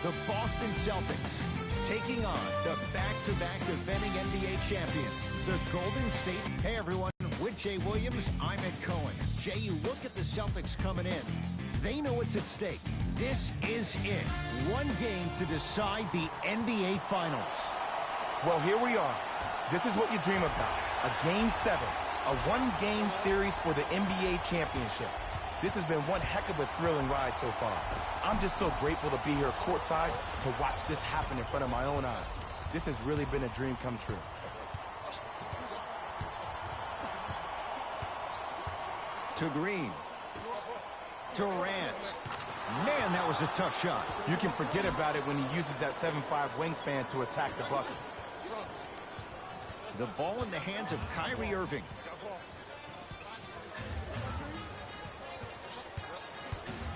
the Boston Celtics, taking on the back-to-back defending NBA champions, the Golden State. Hey, everyone, with Jay Williams, I'm Ed Cohen. Jay, you look at the Celtics coming in. They know what's at stake. This is it. One game to decide the NBA Finals. Well, here we are. This is what you dream about. A Game 7, a one-game series for the NBA championship. This has been one heck of a thrilling ride so far. I'm just so grateful to be here courtside to watch this happen in front of my own eyes. This has really been a dream come true. To Green. Durant. Man, that was a tough shot. You can forget about it when he uses that 7'5" wingspan to attack the bucket. The ball in the hands of Kyrie Irving.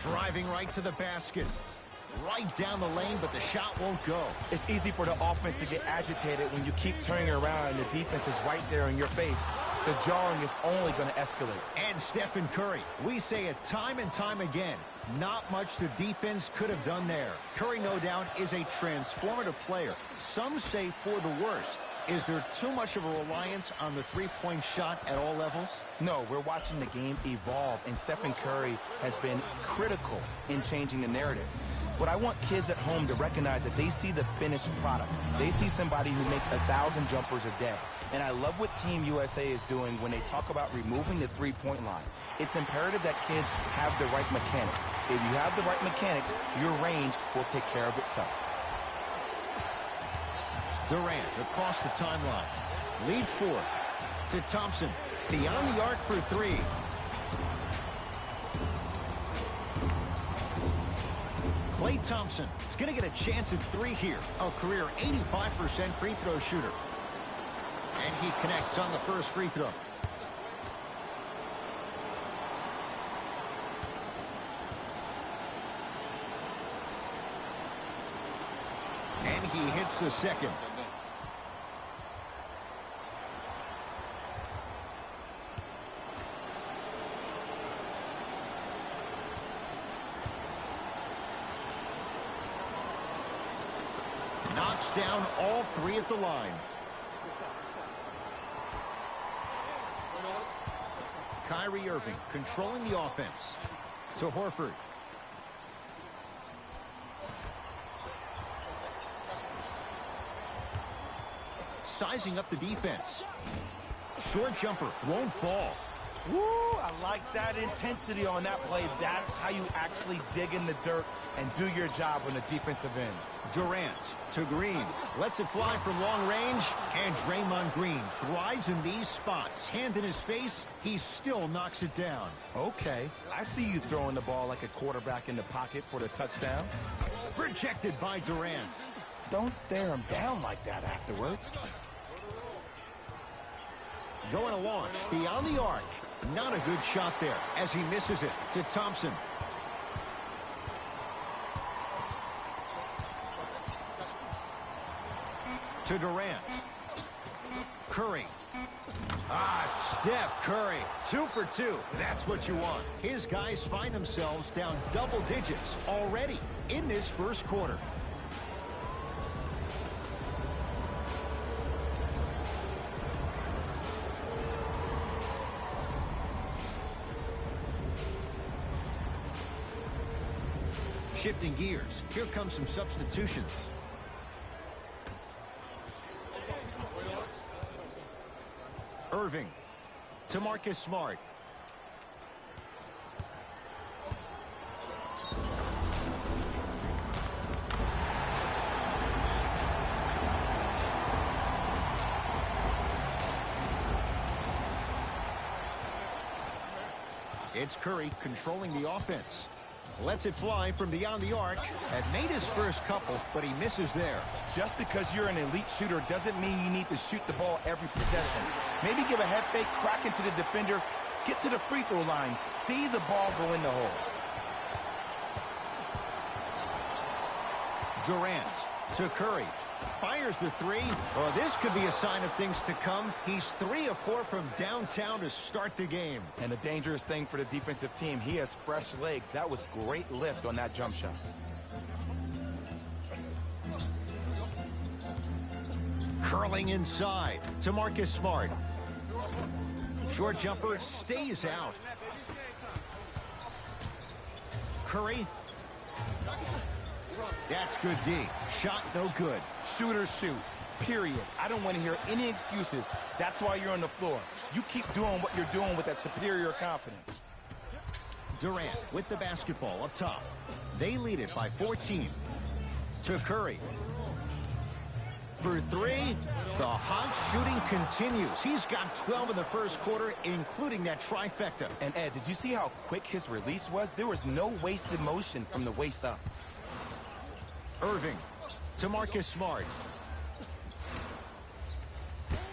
Driving right to the basket. Right down the lane, but the shot won't go. It's easy for the offense to get agitated when you keep turning around and the defense is right there in your face. The jarring is only going to escalate. And Stephen Curry. We say it time and time again. Not much the defense could have done there. Curry, no doubt, is a transformative player. Some say for the worst. Is there too much of a reliance on the three-point shot at all levels? No, we're watching the game evolve, and Stephen Curry has been critical in changing the narrative. But I want kids at home to recognize that they see the finished product. They see somebody who makes 1,000 jumpers a day. And I love what Team USA is doing when they talk about removing the three-point line. It's imperative that kids have the right mechanics. If you have the right mechanics, your range will take care of itself. Durant across the timeline. Leads 4 to Thompson. Beyond the arc for 3. Klay Thompson is going to get a chance at 3 here. A career 85% free throw shooter. And he connects on the first free throw. And he hits the second. Knocks down all 3 at the line. Kyrie Irving controlling the offense. To Horford. Sizing up the defense. Short jumper won't fall. Woo! I like that intensity on that play. That's how you actually dig in the dirt and do your job on the defensive end. Durant to Green. Lets it fly from long range. And Draymond Green thrives in these spots. Hand in his face, he still knocks it down. Okay, I see you throwing the ball like a quarterback in the pocket for the touchdown. Rejected by Durant. Don't stare him down like that afterwards. Going to launch beyond the arc. Not a good shot there as he misses it to Thompson. To Durant. Curry. Steph Curry. 2 for 2. That's what you want. His guys find themselves down double digits already in this first quarter. Shifting gears. Here comes some substitutions. Irving to Marcus Smart. It's Curry controlling the offense. Lets it fly from beyond the arc. Had made his first couple, but he misses there. Just because you're an elite shooter doesn't mean you need to shoot the ball every possession. Maybe give a head fake, crack into the defender, get to the free throw line, see the ball go in the hole. Durant to Curry. Fires the 3. Well, this could be a sign of things to come. He's 3 of 4 from downtown to start the game. And a dangerous thing for the defensive team, he has fresh legs. That was great lift on that jump shot. Curling inside to Marcus Smart. Short jumper stays out. Curry. That's good D. Shot no good. Shoot or shoot. Period. I don't want to hear any excuses. That's why you're on the floor. You keep doing what you're doing with that superior confidence. Durant with the basketball up top. They lead it by 14. To Curry. For three, the hot shooting continues. He's got 12 in the first quarter, including that trifecta. And Ed, did you see how quick his release was? There was no wasted motion from the waist up. Irving to Marcus Smart.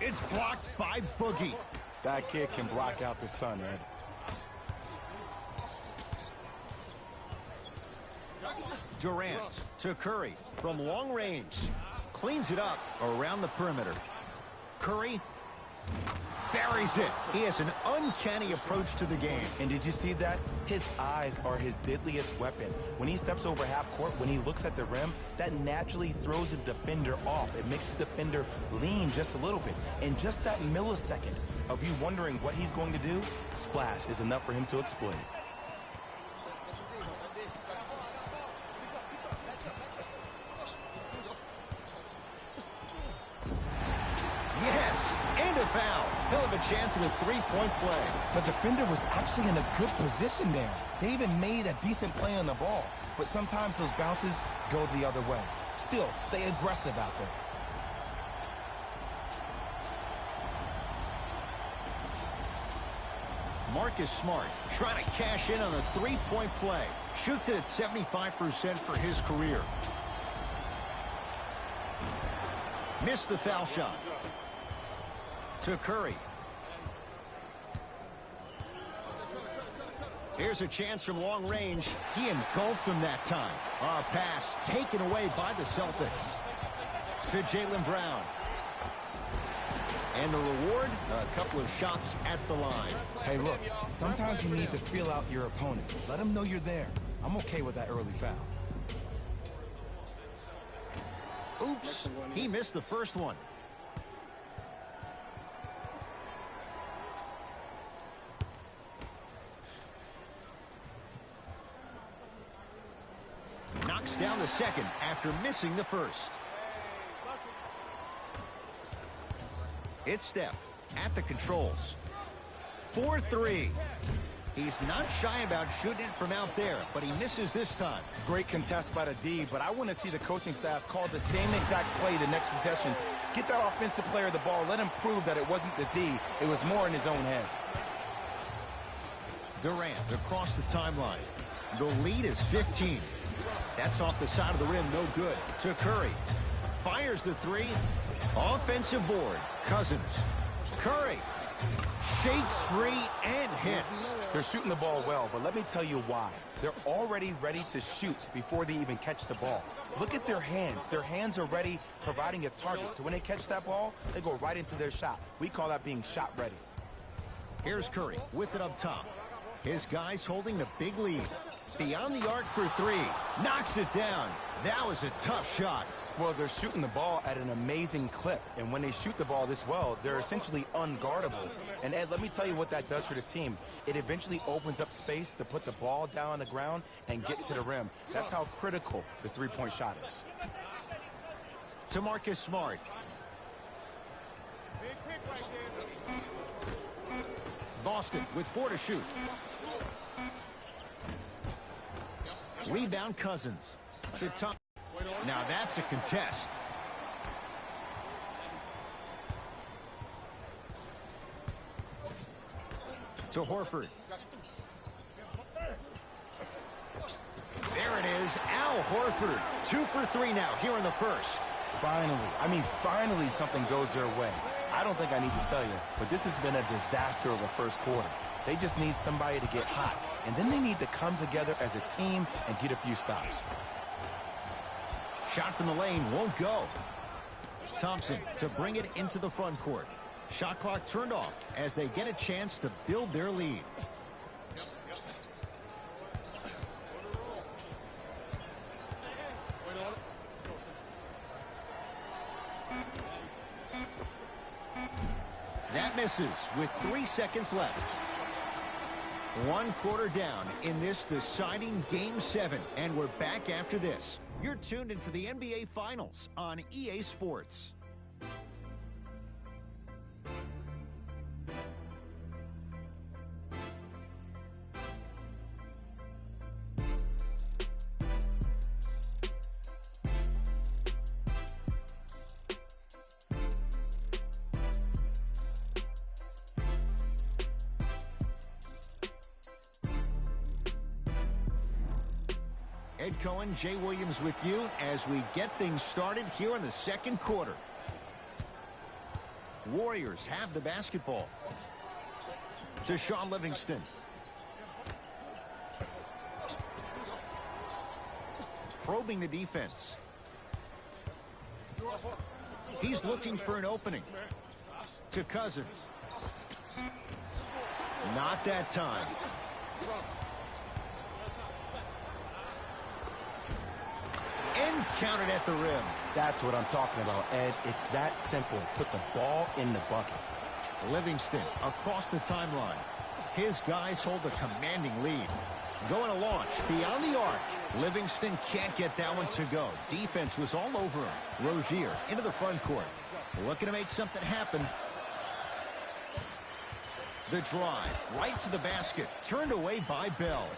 It's blocked by Boogie. That kid can block out the sun, Ed. Durant to Curry from long range. Cleans it up around the perimeter. Curry buries it. He has an uncanny approach to the game. And did you see that? His eyes are his deadliest weapon. When he steps over half court, when he looks at the rim, that naturally throws a defender off. It makes the defender lean just a little bit. And just that millisecond of you wondering what he's going to do, splash is enough for him to exploit. Yes, and a foul. He'll have a chance at a three-point play. The defender was actually in a good position there. They even made a decent play on the ball. But sometimes those bounces go the other way. Still, stay aggressive out there. Marcus Smart trying to cash in on a three-point play. Shoots it at 75% for his career. Missed the foul shot. To Curry. Here's a chance from long range. He engulfed him that time. A pass taken away by the Celtics. To Jaylen Brown. And the reward, a couple of shots at the line. Hey, look, sometimes you need to feel out your opponent. Let them know you're there. I'm okay with that early foul. Oops, he missed the first one. Knocks down the second after missing the first. It's Steph at the controls. 4-3. He's not shy about shooting it from out there, but he misses this time. Great contest by the D, but I want to see the coaching staff call the same exact play the next possession. Get that offensive player the ball. Let him prove that it wasn't the D. It was more in his own head. Durant across the timeline. The lead is 15. That's off the side of the rim, no good. To Curry. Fires the three. Offensive board. Cousins. Curry. Shakes free and hits. They're shooting the ball well, but let me tell you why. They're already ready to shoot before they even catch the ball. Look at their hands. Their hands are ready, providing a target. So when they catch that ball, they go right into their shot. We call that being shot ready. Here's Curry with it up top. His guys holding the big lead. Beyond the arc for three. Knocks it down. That was a tough shot. Well, they're shooting the ball at an amazing clip. And when they shoot the ball this well, they're essentially unguardable. And, Ed, let me tell you what that does for the team. It eventually opens up space to put the ball down on the ground and get to the rim. That's how critical the three-point shot is. To Marcus Smart. Boston with 4 to shoot. Rebound Cousins. To top. Now that's a contest. To Horford. There it is, Al Horford. 2 for 3 now here in the first. Finally something goes their way. I don't think I need to tell you, but this has been a disaster of a first quarter. They just need somebody to get hot, and then they need to come together as a team and get a few stops. Shot from the lane won't go. Thompson to bring it into the front court. Shot clock turned off as they get a chance to build their lead. That misses with 3 seconds left. 1 quarter down in this deciding Game 7, and we're back after this. You're tuned into the NBA Finals on EA Sports. Ed Cohen, Jay Williams with you as we get things started here in the second quarter. Warriors have the basketball. To Shaun Livingston. Probing the defense. He's looking for an opening. To Cousins. Not that time. And counted at the rim. That's what I'm talking about, Ed. It's that simple. Put the ball in the bucket. Livingston across the timeline. His guys hold a commanding lead. Going to launch beyond the arc. Livingston can't get that one to go. Defense was all over him. Rozier into the front court. Looking to make something happen. The drive right to the basket. Turned away by Bell.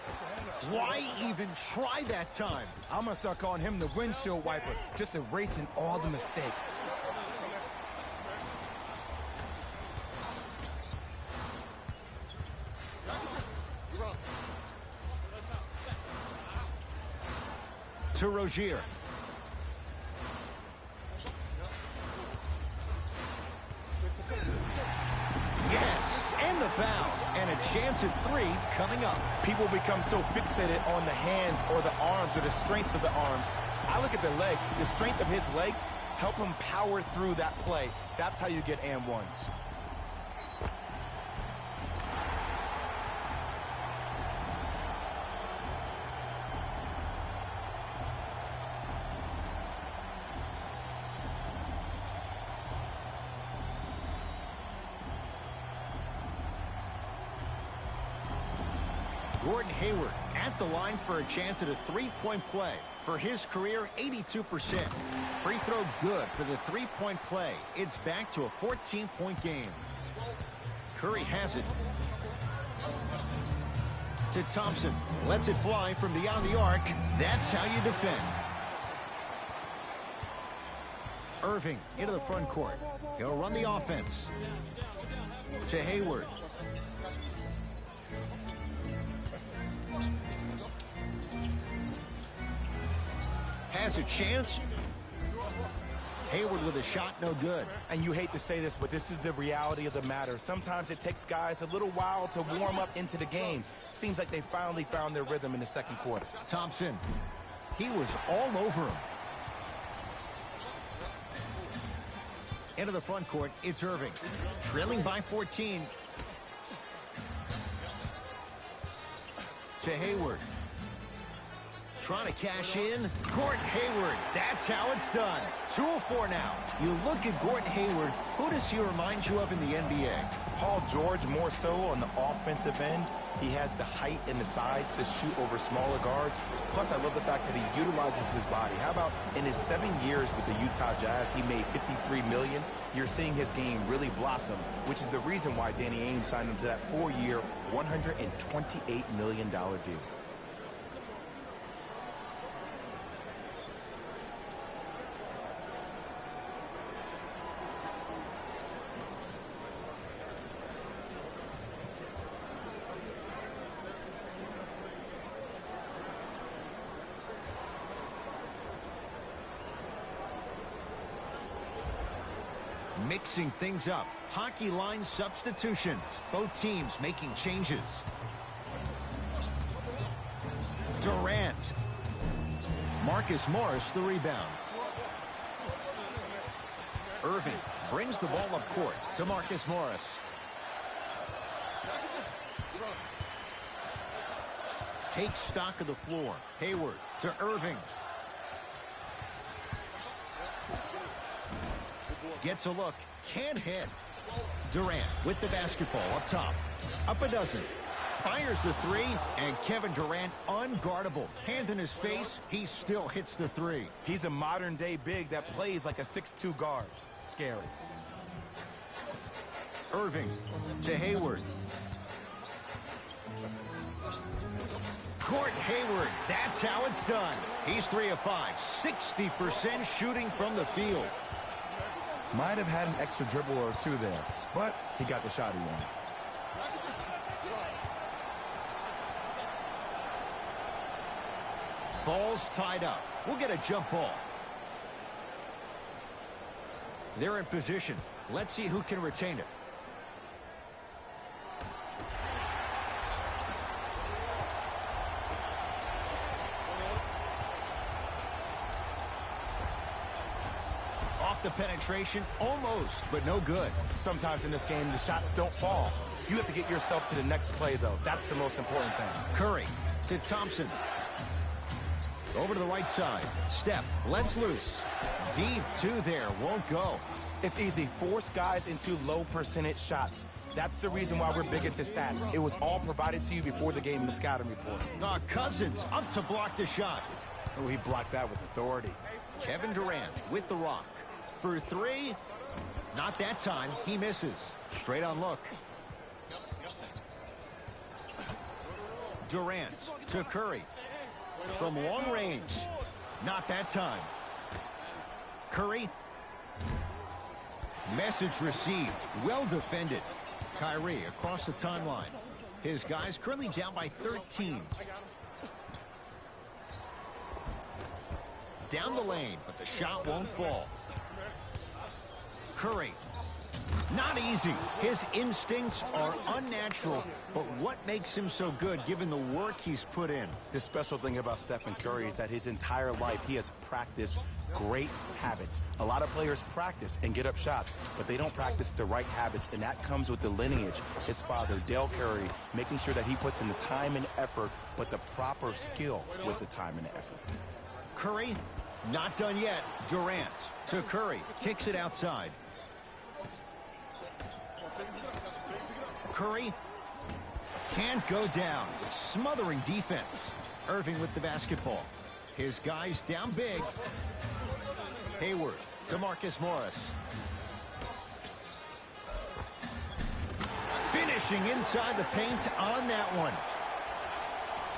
Why even try that time? I'm going to start calling him the windshield wiper, just erasing all the mistakes. To Rozier. Yes, and the foul. And a chance at 3 coming up. People become so fixated on the hands or the arms or the strengths of the arms. I look at the legs. The strength of his legs help him power through that play. That's how you get and ones. Gordon Hayward at the line for a chance at a three-point play. For his career, 82%. Free throw good for the three-point play. It's back to a 14-point game. Curry has it. To Thompson. Lets it fly from beyond the arc. That's how you defend. Irving into the front court. He'll run the offense. To Hayward. Has a chance. Hayward with a shot, no good. And you hate to say this, but this is the reality of the matter. Sometimes it takes guys a little while to warm up into the game. Seems like they finally found their rhythm in the second quarter. Thompson. He was all over him. Into the front court, it's Irving. Trailing by 14. To Hayward. Trying to cash in. Gordon Hayward. That's how it's done. 2 of 4 now. You look at Gordon Hayward. Who does he remind you of in the NBA? Paul George more so on the offensive end. He has the height and the size to shoot over smaller guards. Plus, I love the fact that he utilizes his body. How about in his 7 years with the Utah Jazz, he made $53 million. You're seeing his game really blossom, which is the reason why Danny Ainge signed him to that 4-year, $128 million deal. Mixing things up. Hockey line substitutions. Both teams making changes. Durant. Marcus Morris the rebound. Irving brings the ball up court to Marcus Morris. Takes stock of the floor. Hayward to Irving. Gets a look. Can't hit. Durant with the basketball up top. Up a dozen. Fires the three, and Kevin Durant unguardable. Hand in his face, he still hits the three. He's a modern-day big that plays like a 6'2 guard. Scary. Irving to Hayward. Gordon Hayward, that's how it's done. He's 3 of 5, 60% shooting from the field. Might have had an extra dribble or two there, but he got the shot he wanted. Ball's tied up. We'll get a jump ball. They're in position. Let's see who can retain it. Off the penetration, almost, but no good. Sometimes in this game, the shots don't fall. You have to get yourself to the next play, though. That's the most important thing. Curry to Thompson. Over to the right side. Steph lets loose. Deep two there. Won't go. It's easy. Force guys into low percentage shots. That's the reason why we're big into stats. It was all provided to you before the game in the scouting report. Cousins up to block the shot. Oh, he blocked that with authority. Kevin Durant with the rock. For three. Not that time. He misses. Straight on look. Durant to Curry. From long range. Not that time. Curry. Message received. Well defended. Kyrie across the timeline. His guys currently down by 13. Down the lane, but the shot won't fall. Curry. Not easy. His instincts are unnatural, but what makes him so good given the work he's put in? The special thing about Stephen Curry is that his entire life he has practiced great habits. A lot of players practice and get up shots, but they don't practice the right habits, and that comes with the lineage. His father, Dale Curry, making sure that he puts in the time and effort, but the proper skill with the time and the effort. Curry, not done yet. Durant to Curry, kicks it outside. Curry can't go down. Smothering defense. Irving with the basketball. His guys down big. Hayward to Marcus Morris. Finishing inside the paint on that one.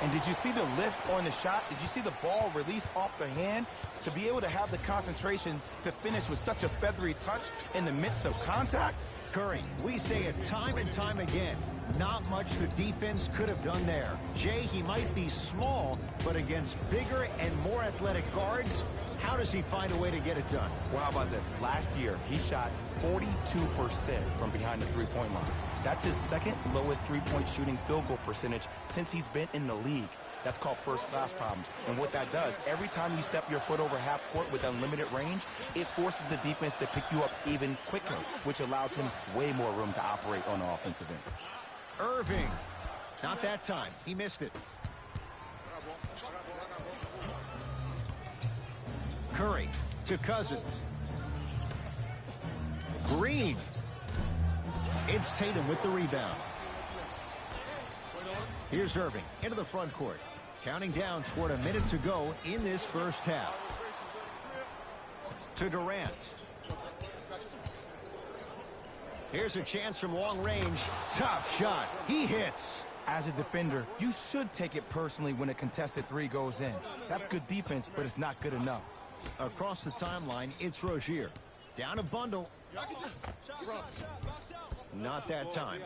And did you see the lift on the shot? Did you see the ball release off the hand? To be able to have the concentration to finish with such a feathery touch in the midst of contact? Curry, we say it time and time again. Not much the defense could have done there. Jay, he might be small, but against bigger and more athletic guards, how does he find a way to get it done? Well, how about this? Last year, he shot 42% from behind the three-point line. That's his second lowest three-point shooting field goal percentage since he's been in the league. That's called first-class problems. And what that does, every time you step your foot over half court with unlimited range, it forces the defense to pick you up even quicker, which allows him way more room to operate on the offensive end. Irving. Not that time. He missed it. Curry to Cousins. Green. It's Tatum with the rebound. Here's Irving into the front court. Counting down toward a minute to go in this first half. To Durant. Here's a chance from long range. Tough shot. He hits. As a defender, you should take it personally when a contested three goes in. That's good defense, but it's not good enough. Across the timeline, it's Rozier. Down a bundle. Not that time.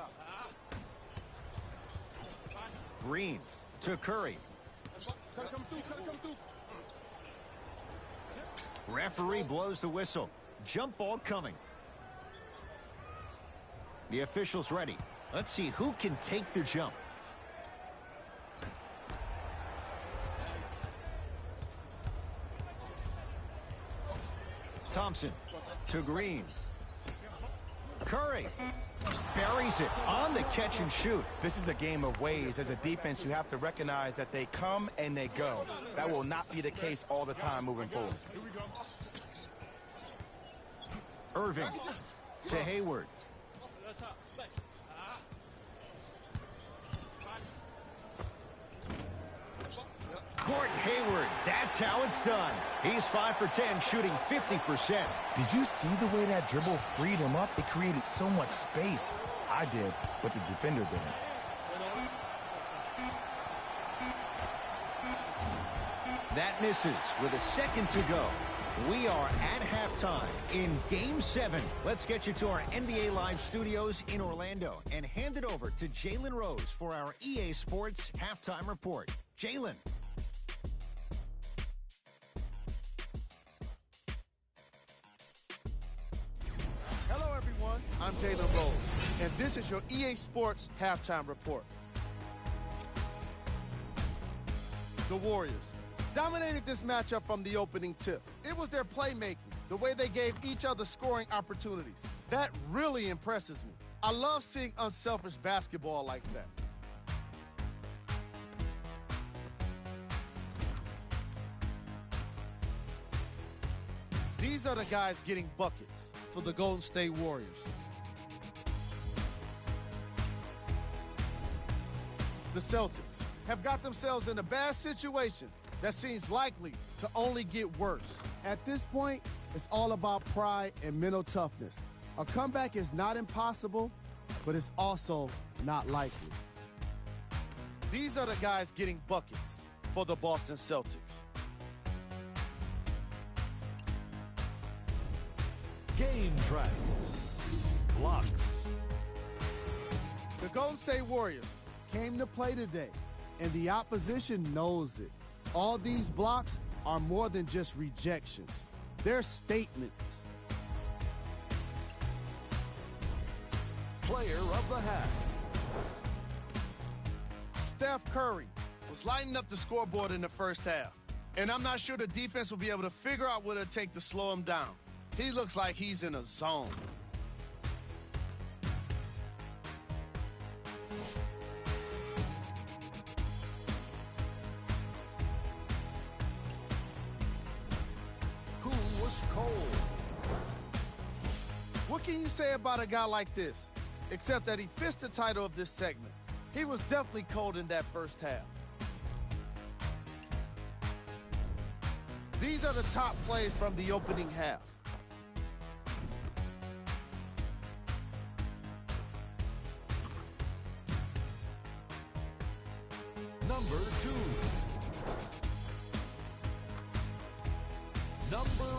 Green to Curry. Referee blows the whistle. Jump ball coming. The official's ready. Let's see who can take the jump. Thompson to Green. Curry buries it on the catch and shoot. This is a game of ways. As a defense, you have to recognize that they come and they go. That will not be the case all the time moving forward. Irving to Hayward. Court Hayward, that's how it's done. He's 5 for 10, shooting 50%. Did you see the way that dribble freed him up? It created so much space. I did, but the defender didn't. That misses with a second to go. We are at halftime in Game 7. Let's get you to our NBA Live studios in Orlando and hand it over to Jalen Rose for our EA Sports Halftime Report. Jalen. Hello, everyone. I'm Jalen Rose, and this is your EA Sports Halftime Report. The Warriors dominated this matchup from the opening tip. It was their playmaking, the way they gave each other scoring opportunities. That really impresses me. I love seeing unselfish basketball like that. These are the guys getting buckets for the Golden State Warriors. The Celtics have got themselves in a bad situation that seems likely to only get worse. At this point, it's all about pride and mental toughness. A comeback is not impossible, but it's also not likely. These are the guys getting buckets for the Boston Celtics. Game track. Blocks. The Golden State Warriors came to play today, and the opposition knows it. All these blocks are more than just rejections. They're statements. Player of the half. Steph Curry was lighting up the scoreboard in the first half, and I'm not sure the defense will be able to figure out what it'll take to slow him down. He looks like he's in a zone. Who was cold? What can you say about a guy like this, except that he fits the title of this segment? He was definitely cold in that first half. These are the top plays from the opening half. Number 2. Number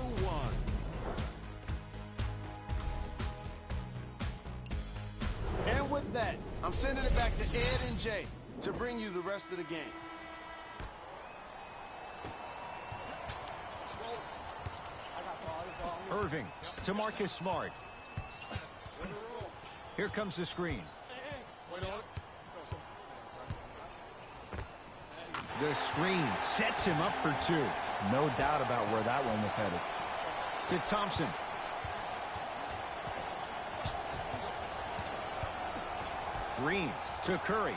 1. And with that, I'm sending it back to Ed and Jay to bring you the rest of the game. Irving to Marcus Smart. Here comes the screen. The screen sets him up for 2. No doubt about where that one was headed. To Thompson. Green to Curry.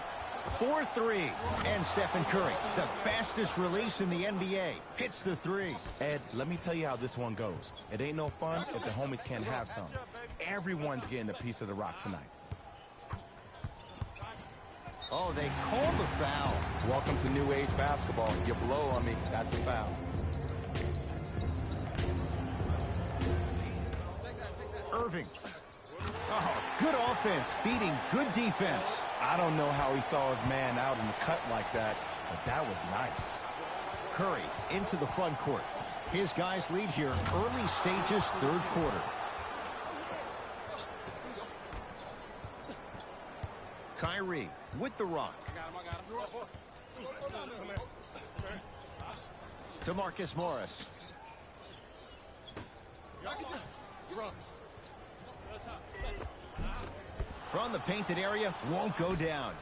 4-3. And Stephen Curry, the fastest release in the NBA, hits the 3. Ed, let me tell you how this one goes. It ain't no fun if the homies can't have some. Everyone's getting a piece of the rock tonight. Oh, they call the foul. Welcome to new age basketball. You blow on me, that's a foul. Irving. Oh, good offense beating good defense. I don't know how he saw his man out in the cut like that, but that was nice. Curry into the front court. His guys lead here early stages, third quarter. Kyrie with the rock. To Marcus Morris. From the painted area, won't go down.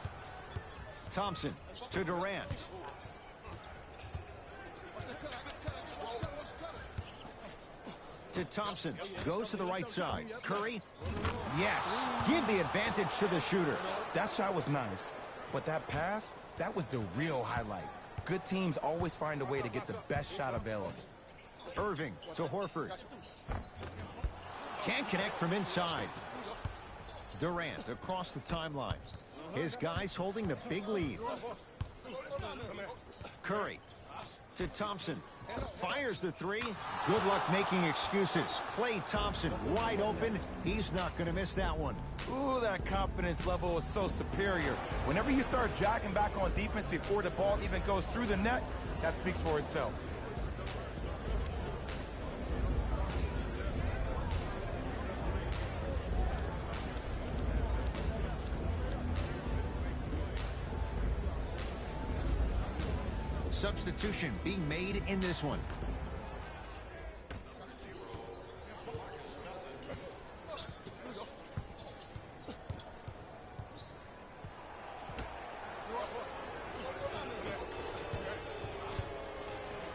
Thompson to Durant. To Thompson, goes to the right side. Curry, yes, give the advantage to the shooter. That shot was nice, but that pass, that was the real highlight. Good teams always find a way to get the best shot available. Irving to Horford. Can't connect from inside. Durant across the timeline. His guys holding the big lead. Curry to Thompson. Fires the three. Good luck making excuses. Klay Thompson wide open. He's not going to miss that one. Ooh, that confidence level is so superior. Whenever you start jogging back on defense before the ball even goes through the net, that speaks for itself. Substitution being made in this one.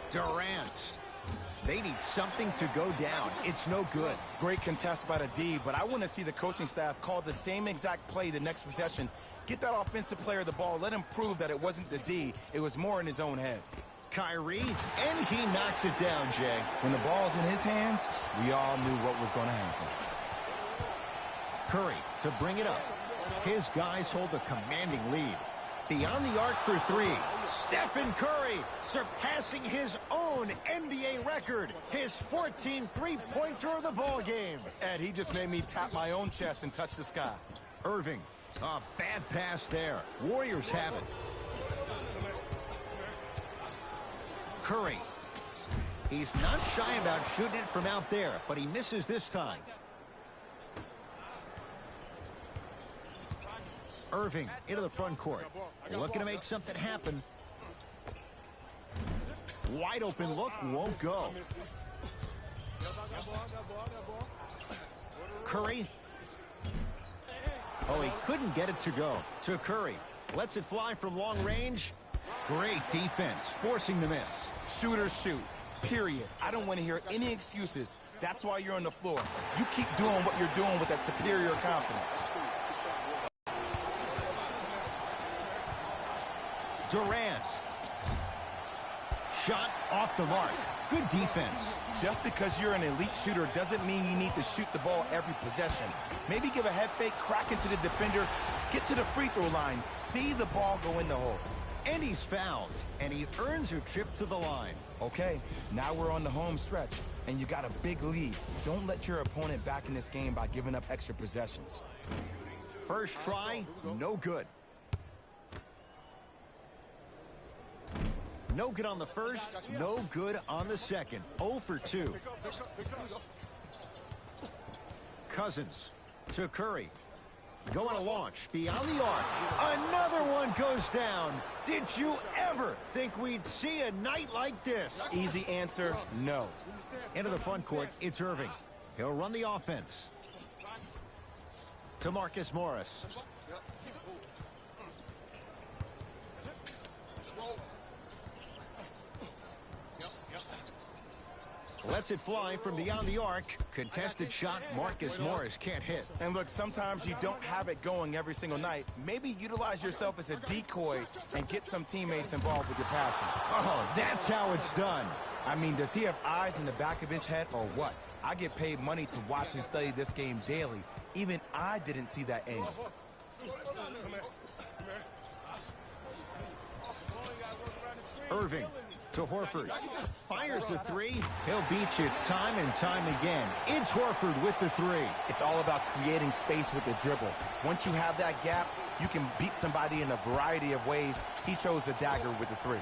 Durant. They need something to go down. It's no good. Great contest by the D, but I want to see the coaching staff call the same exact play the next possession. Get that offensive player the ball. Let him prove that it wasn't the D. It was more in his own head. Kyrie, and he knocks it down, Jay. When the ball's in his hands, we all knew what was going to happen. Curry to bring it up. His guys hold a commanding lead. Beyond the arc for three. Stephen Curry surpassing his own NBA record. His 14th three-pointer of the ball game. Ed, he just made me tap my own chest and touch the sky. Irving. A bad pass there. Warriors have it. Curry. He's not shy about shooting it from out there, but he misses this time. Irving into the front court. Looking to make something happen. Wide open look, won't go. Curry. Oh, he couldn't get it to go. To Curry. Lets it fly from long range. Great defense, forcing the miss. Shooters shoot, period. I don't want to hear any excuses. That's why you're on the floor. You keep doing what you're doing with that superior confidence. Durant. Shot off the mark. Good defense. Just because you're an elite shooter doesn't mean you need to shoot the ball every possession. Maybe give a head fake, crack into the defender, get to the free throw line, see the ball go in the hole. And he's fouled, and he earns a trip to the line. Okay, now we're on the home stretch, and you got a big lead. Don't let your opponent back in this game by giving up extra possessions. First try, no good. No good on the first, no good on the second. 0 for 2. Cousins to Curry. Going to launch beyond the arc. Another one goes down. Did you ever think we'd see a night like this? Easy answer, no. Into the front court, it's Irving. He'll run the offense. To Marcus Morris. Lets it fly from beyond the arc. Contested shot, Marcus Morris can't hit. And look, sometimes you don't have it going every single night. Maybe utilize yourself as a decoy and get some teammates involved with your passing. Oh, that's how it's done. I mean, does he have eyes in the back of his head or what? I get paid money to watch and study this game daily. Even I didn't see that angle. Irving to Horford. Fires the three. He'll beat you time and time again. It's Horford with the three. It's all about creating space with the dribble. Once you have that gap, you can beat somebody in a variety of ways. He chose a dagger with the three.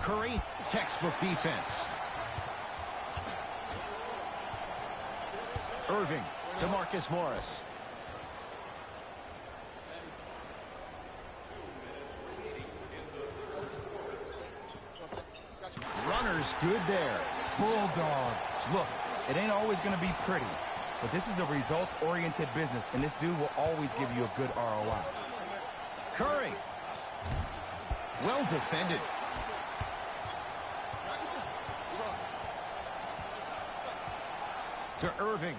Curry, textbook defense. Irving to Marcus Morris. Runner's good there. Bulldog. Look, it ain't always going to be pretty, but this is a results-oriented business, and this dude will always give you a good ROI. Curry. Well defended. To Irving.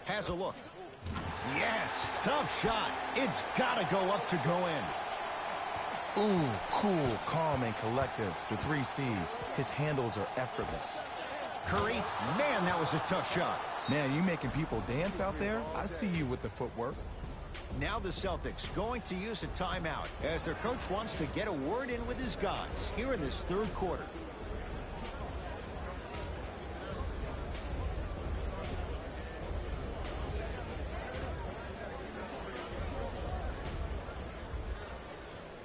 Has a look. Yes, tough shot. It's got to go up to go in. Ooh, cool, calm, and collective. The 3 C's. His handles are effortless. Curry, man, that was a tough shot. Man, you making people dance out there? I see you with the footwork. Now the Celtics going to use a timeout as their coach wants to get a word in with his guys here in this third quarter.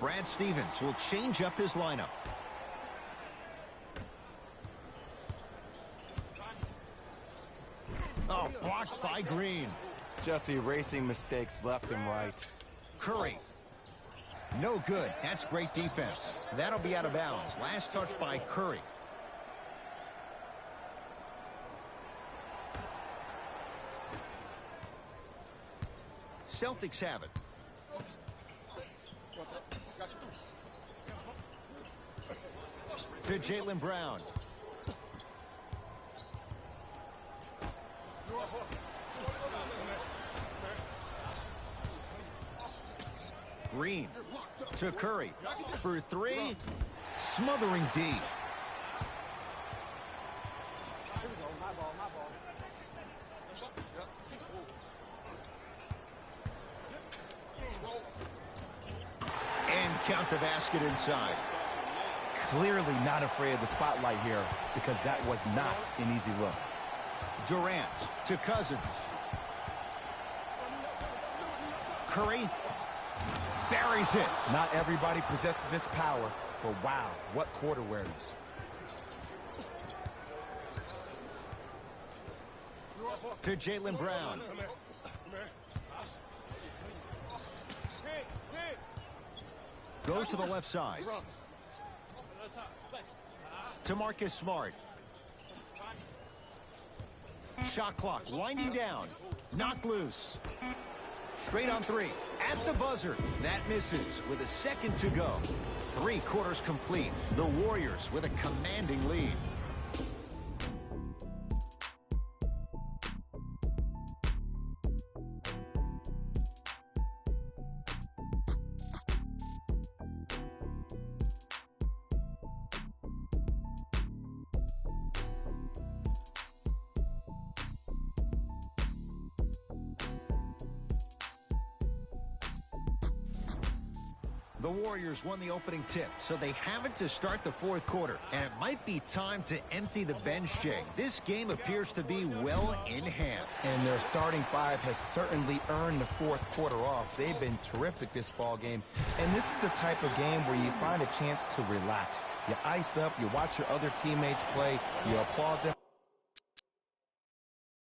Brad Stevens will change up his lineup. Oh, blocked by Green. Just erasing mistakes left and right. Curry. No good. That's great defense. That'll be out of bounds. Last touch by Curry. Celtics have it. To Jaylen Brown. Green to Curry for three. Smothering D. And count the basket inside. Clearly not afraid of the spotlight here because that was not an easy look. Durant to Cousins. Curry buries it. Not everybody possesses this power, but wow, what court awareness. To Jaylen Brown. Goes to the left side. To Marcus Smart. Shot clock winding down. Knocked loose. Straight on three. At the buzzer. That misses with a second to go. 3 quarters complete. The Warriors with a commanding lead. The Warriors won the opening tip, so they have it to start the fourth quarter. And it might be time to empty the bench, Jay. This game appears to be well in hand. And their starting five has certainly earned the fourth quarter off. They've been terrific this ball game. And this is the type of game where you find a chance to relax. You ice up, you watch your other teammates play, you applaud them,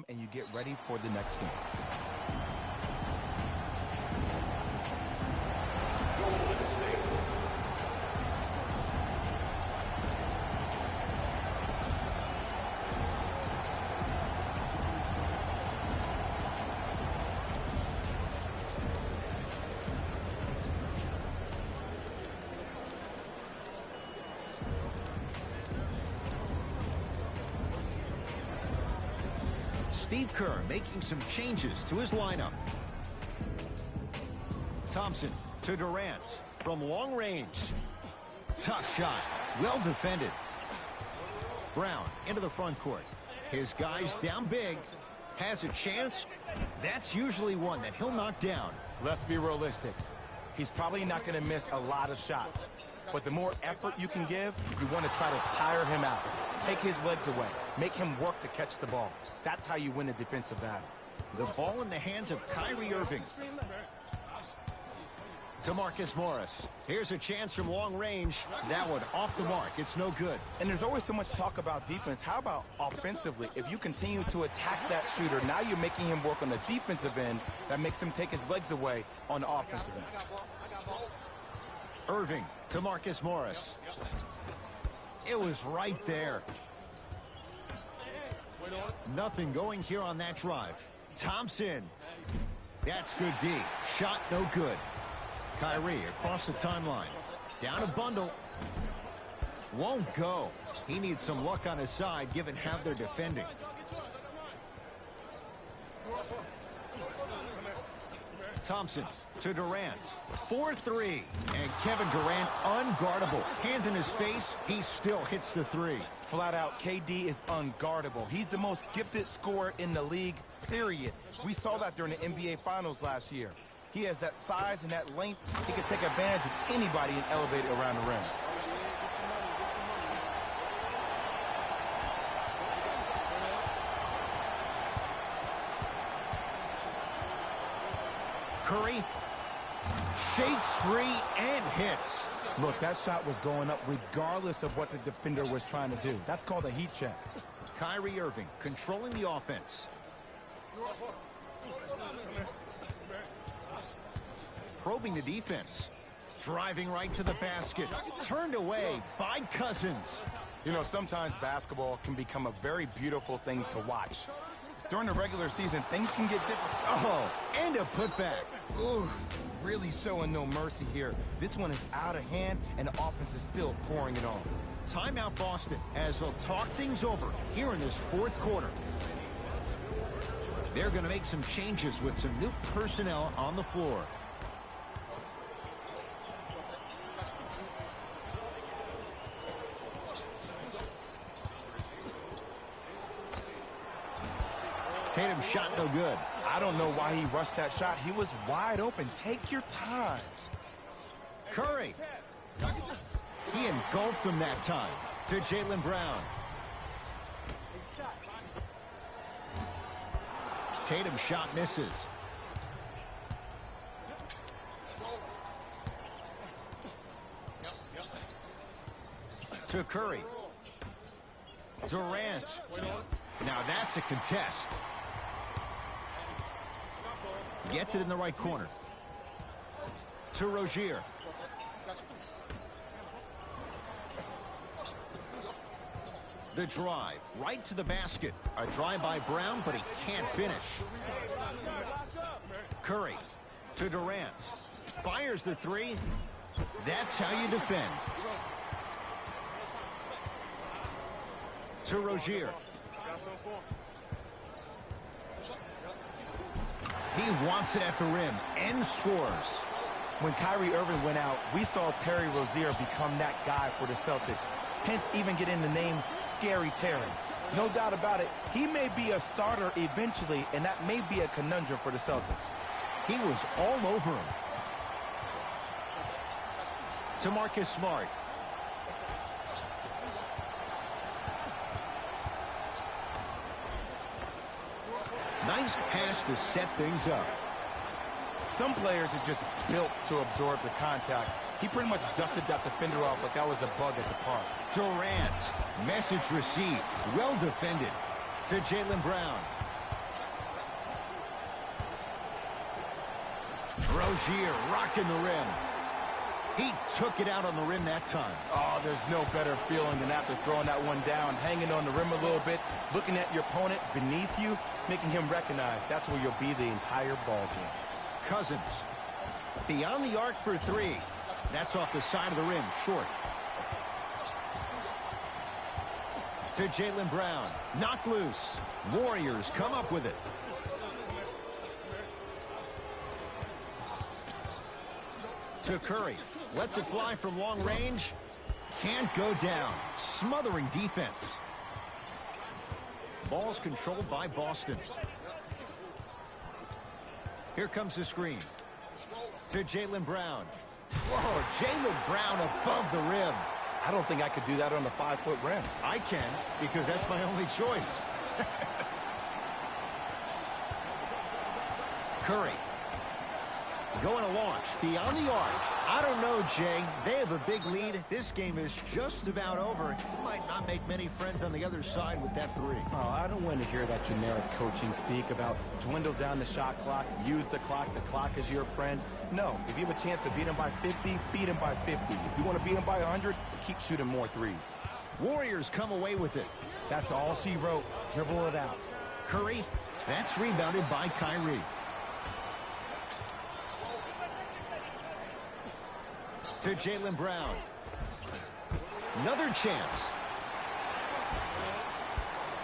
and you get ready for the next game. Steve Kerr making some changes to his lineup. Thompson to Durant from long range. Tough shot. Well defended. Brown into the front court. His guys down big. Has a chance. That's usually one that he'll knock down. Let's be realistic. He's probably not going to miss a lot of shots. But the more effort you can give, you want to try to tire him out. Take his legs away. Make him work to catch the ball. That's how you win a defensive battle. The ball in the hands of Kyrie Irving. To Marcus Morris. Here's a chance from long range. That one off the mark. It's no good. And there's always so much talk about defense. How about offensively? If you continue to attack that shooter, now you're making him work on the defensive end. That makes him take his legs away on the offensive end. Irving to Marcus Morris. It was right there. Nothing going here on that drive. Thompson. That's good D. Shot no good. Kyrie across the timeline. Down a bundle. Won't go. He needs some luck on his side given how they're defending. Thompson to Durant. 4-3. And Kevin Durant unguardable. Hand in his face, he still hits the three. Flat out, KD is unguardable. He's the most gifted scorer in the league, period. We saw that during the NBA Finals last year. He has that size and that length. He can take advantage of anybody and elevate it around the rim. Curry shakes free and hits. Look, that shot was going up regardless of what the defender was trying to do. That's called a heat check. Kyrie Irving controlling the offense. Probing the defense. Driving right to the basket. Turned away by Cousins. You know, sometimes basketball can become a very beautiful thing to watch. During the regular season, things can get different. Oh, and a putback. Oof, really showing no mercy here. This one is out of hand, and the offense is still pouring it on. Timeout Boston as they'll talk things over here in this fourth quarter. They're going to make some changes with some new personnel on the floor. Tatum's shot no good. I don't know why he rushed that shot. He was wide open. Take your time. Curry. He engulfed him that time. To Jaylen Brown. Tatum's shot misses. To Curry. Durant. Now that's a contest. Gets it in the right corner. To Rozier. The drive, right to the basket. A drive by Brown, but he can't finish. Curry to Durant. Fires the three. That's how you defend. To Rozier. He wants it at the rim and scores. When Kyrie Irving went out, we saw Terry Rozier become that guy for the Celtics. Hence, even getting the name Scary Terry. No doubt about it, he may be a starter eventually, and that may be a conundrum for the Celtics. He was all over him. To Marcus Smart. Nice pass to set things up. Some players are just built to absorb the contact. He pretty much dusted that defender off like that was a bug at the park. Durant. Message received. Well defended. To Jaylen Brown. Rozier rocking the rim. He took it out on the rim that time. Oh, there's no better feeling than after throwing that one down, hanging on the rim a little bit, looking at your opponent beneath you, making him recognize that's where you'll be the entire ball game. Cousins. Beyond the arc for three. That's off the side of the rim, short. To Jaylen Brown. Knocked loose. Warriors come up with it. To Curry. Lets it fly from long range. Can't go down. Smothering defense. Ball's controlled by Boston. Here comes the screen. To Jaylen Brown. Whoa, Jaylen Brown above the rim. I don't think I could do that on a 5-foot rim. I can, because that's my only choice. Curry. Going to launch. Beyond the arc. I don't know, Jay. They have a big lead. This game is just about over. You might not make many friends on the other side with that three. Oh, I don't want to hear that generic coaching speak about dwindle down the shot clock, use the clock is your friend. No, if you have a chance to beat him by 50, beat him by 50. If you want to beat him by 100, keep shooting more threes. Warriors come away with it. That's all she wrote. Dribble it out. Curry, that's rebounded by Kyrie. To Jaylen Brown. Another chance.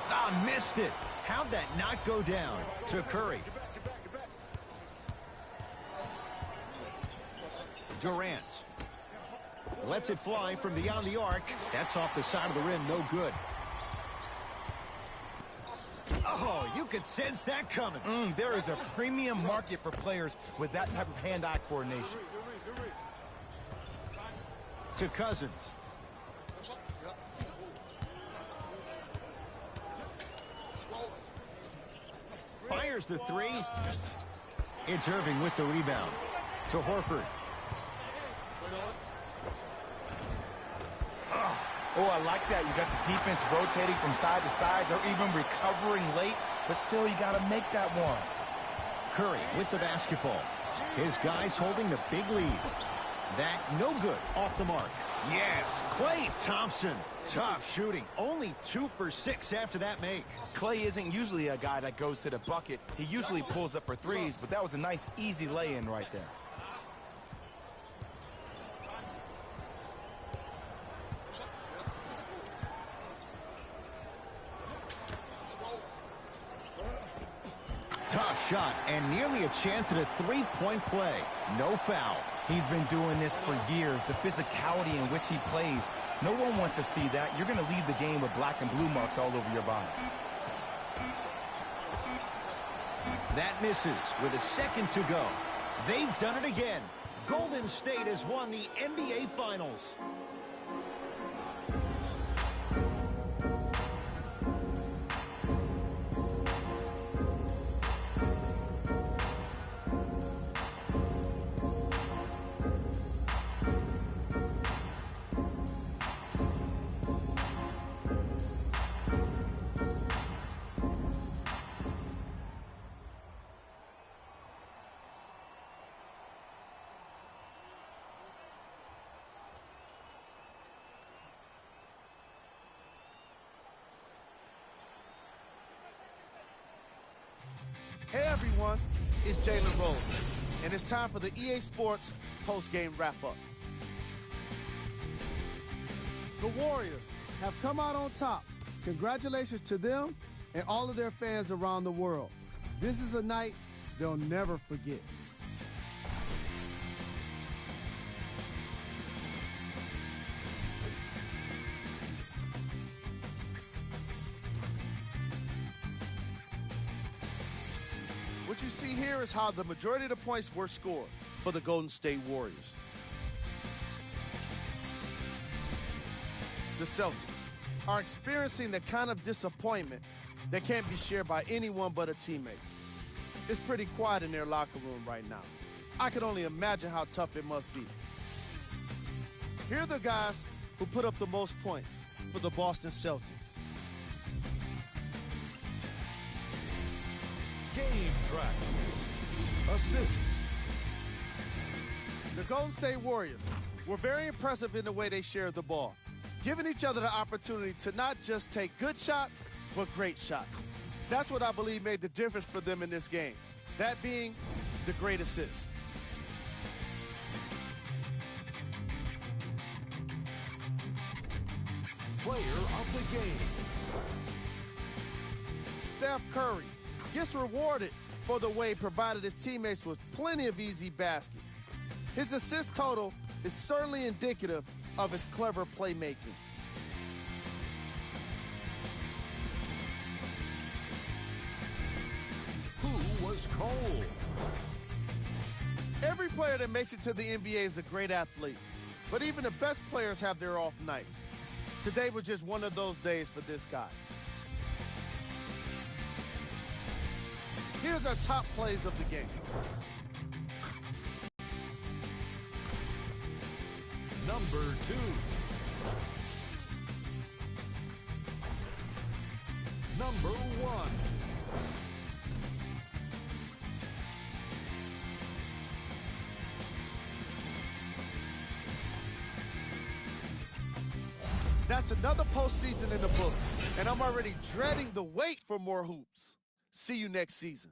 Ah, missed it. How'd that not go down? To Curry. Durant. Lets it fly from beyond the arc. That's off the side of the rim, no good. Oh, you could sense that coming. There is a premium market for players with that type of hand-eye coordination. To Cousins. Fires the three. It's Irving with the rebound. To Horford. Oh, I like that. You got the defense rotating from side to side. They're even recovering late, but still you got to make that one. Curry with the basketball. His guys holding the big lead. That no good off the mark. Yes, Klay Thompson. Tough shooting. Only 2 for 6 after that make. Klay isn't usually a guy that goes to the bucket. He usually pulls up for threes, but that was a nice, easy lay-in right there. Tough shot and nearly a chance at a three-point play. No foul. He's been doing this for years. The physicality in which he plays. No one wants to see that. You're going to leave the game with black and blue marks all over your body. That misses with a second to go. They've done it again. Golden State has won the NBA Finals. Hey everyone, it's Jalen Rose, and it's time for the EA Sports post-game wrap-up. The Warriors have come out on top. Congratulations to them and all of their fans around the world. This is a night they'll never forget. What you see here is how the majority of the points were scored for the Golden State Warriors. The Celtics are experiencing the kind of disappointment that can't be shared by anyone but a teammate. It's pretty quiet in their locker room right now. I can only imagine how tough it must be. Here are the guys who put up the most points for the Boston Celtics. Game track. Assists. The Golden State Warriors were very impressive in the way they shared the ball, giving each other the opportunity to not just take good shots, but great shots. That's what I believe made the difference for them in this game, that being the great assists. Player of the game. Steph Curry gets rewarded for the way he provided his teammates with plenty of easy baskets. His assist total is certainly indicative of his clever playmaking. Who was cold? Every player that makes it to the NBA is a great athlete, but even the best players have their off nights. Today was just one of those days for this guy. Here's our top plays of the game. Number 2. Number 1. That's another postseason in the books, and I'm already dreading the wait for more hoops. See you next season.